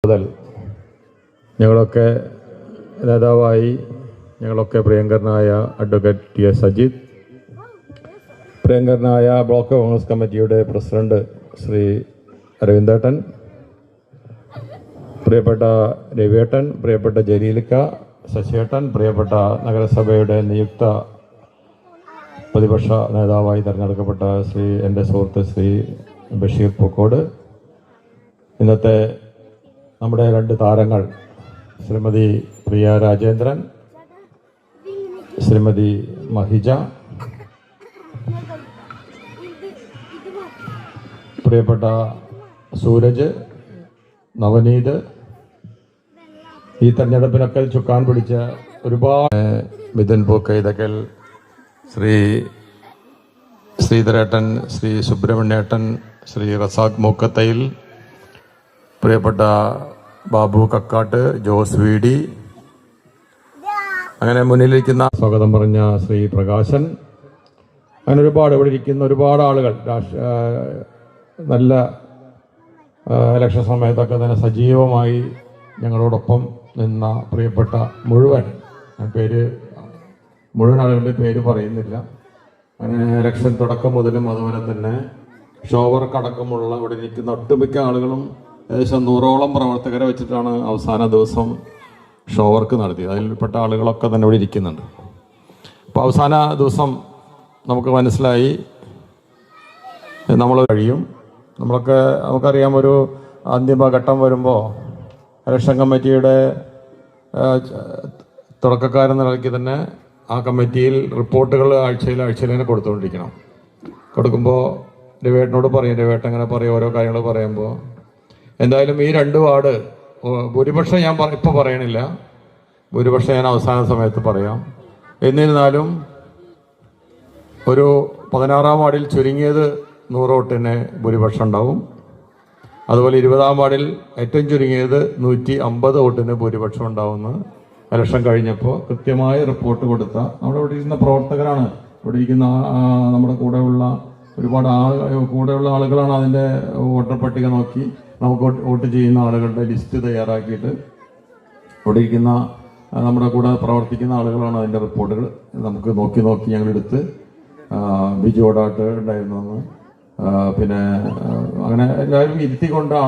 മുതൽ ഞങ്ങളൊക്കെ നേതാവായി ഞങ്ങളൊക്കെ പ്രിയങ്കരനായ അഡ്വക്കേറ്റ് ടി എസ് അജിത്, പ്രിയങ്കരനായ ബ്ലോക്ക് കോൺഗ്രസ് കമ്മിറ്റിയുടെ പ്രസിഡന്റ് ശ്രീ അരവിന്ദേട്ടൻ, പ്രിയപ്പെട്ട രവിയേട്ടൻ, പ്രിയപ്പെട്ട ജലീലിക്ക, ശശിയേട്ടൻ, പ്രിയപ്പെട്ട നഗരസഭയുടെ നിയുക്ത പ്രതിപക്ഷ നേതാവായി തിരഞ്ഞെടുക്കപ്പെട്ട എൻ്റെ സുഹൃത്ത് ശ്രീ ബഷീർ പൂക്കോട്, ഇന്നത്തെ നമ്മുടെ രണ്ട് താരങ്ങൾ ശ്രീമതി പ്രിയ രാജേന്ദ്രൻ, ശ്രീമതി മഹിജ, പ്രിയപ്പെട്ട സൂരജ്, നവനീത്, ഈ തെരഞ്ഞെടുപ്പിനൊക്കെ ചുക്കാൻ പിടിച്ച ഒരുപാട് മിഥുൻ പൂക്കൈതക്കൽ, ശ്രീ ശ്രീധരേട്ടൻ, ശ്രീ സുബ്രഹ്മണ്യേട്ടൻ, ശ്രീ റസാഖ് മൂക്കത്തയിൽ, പ്രിയപ്പെട്ട ബാബു കക്കാട്ട്, ജോസ് വീടി, അങ്ങനെ മുന്നിലിരിക്കുന്ന സ്വാഗതം പറഞ്ഞ ശ്രീ പ്രകാശൻ, അങ്ങനെ ഒരുപാട് ഇവിടെ ഇരിക്കുന്ന ഒരുപാട് ആളുകൾ നല്ല ഇലക്ഷൻ സമയത്തൊക്കെ തന്നെ സജീവമായി ഞങ്ങളോടൊപ്പം നിന്ന പ്രിയപ്പെട്ട മുഴുവൻ ആളുകളുടെ പേര് പറയുന്നില്ല. അങ്ങനെ ഇലക്ഷൻ തുടക്കം മുതലും അതുപോലെ തന്നെ ഷോവർക്കടക്കമുള്ള ഇവിടെ ഇരിക്കുന്ന ഒട്ടുമിക്ക ആളുകളും ഏകദേശം 100ഓളം പ്രവർത്തകരെ വെച്ചിട്ടാണ് അവസാന ദിവസം ഷോവർക്ക് നടത്തിയത്. അതിൽപ്പെട്ട ആളുകളൊക്കെ തന്നെ ഇവിടെ ഇരിക്കുന്നുണ്ട്. അപ്പോൾ അവസാന ദിവസം നമുക്ക് മനസ്സിലായി നമ്മൾ കഴിയും. നമുക്കറിയാം, ഒരു അന്തിമഘട്ടം വരുമ്പോൾ ഇലക്ഷൻ കമ്മിറ്റിയുടെ തുടക്കക്കാരെന്ന നിലയ്ക്ക് തന്നെ ആ കമ്മിറ്റിയിൽ റിപ്പോർട്ടുകൾ ആഴ്ചയിൽ തന്നെ കൊടുത്തുകൊണ്ടിരിക്കണം. കൊടുക്കുമ്പോൾ രവേട്ടനോട് പറയും, രവേട്ടൻ അങ്ങനെ പറയും, ഓരോ കാര്യങ്ങൾ പറയുമ്പോൾ എന്തായാലും ഈ 2 വാർഡ് ഭൂരിപക്ഷം ഞാൻ ഇപ്പോൾ പറയണില്ല, ഭൂരിപക്ഷം ഞാൻ അവസാന സമയത്ത് പറയാം. എന്നിരുന്നാലും ഒരു 16-ാം വാർഡിൽ ചുരുങ്ങിയത് 100 വോട്ടിന് ഭൂരിപക്ഷം ഉണ്ടാവും. അതുപോലെ 20-ാം വാർഡിൽ ഏറ്റവും ചുരുങ്ങിയത് 150 വോട്ടിന് ഭൂരിപക്ഷം ഉണ്ടാവുമെന്ന് ഇലക്ഷൻ കഴിഞ്ഞപ്പോൾ കൃത്യമായ റിപ്പോർട്ട് കൊടുത്ത നമ്മുടെ ഇവിടെ ഇരിക്കുന്ന പ്രവർത്തകരാണ്, ഇവിടെ ഇരിക്കുന്ന നമ്മുടെ കൂടെയുള്ള ഒരുപാട് കൂടെയുള്ള ആളുകളാണ് അതിൻ്റെ വോട്ടർ പട്ടിക നോക്കി നമുക്ക് വോട്ട് ചെയ്യുന്ന ആളുകളുടെ ലിസ്റ്റ് തയ്യാറാക്കിയിട്ട് ഇവിടെ ഇരിക്കുന്ന നമ്മുടെ കൂടെ പ്രവർത്തിക്കുന്ന ആളുകളാണ് അതിൻ്റെ റിപ്പോർട്ടുകൾ നമുക്ക് നോക്കി ഞങ്ങളെടുത്ത് ബിജു ഓടാട്ട് ഉണ്ടായിരുന്നു, പിന്നെ അങ്ങനെ എല്ലാവരും ഇരുത്തിക്കൊണ്ടാണ്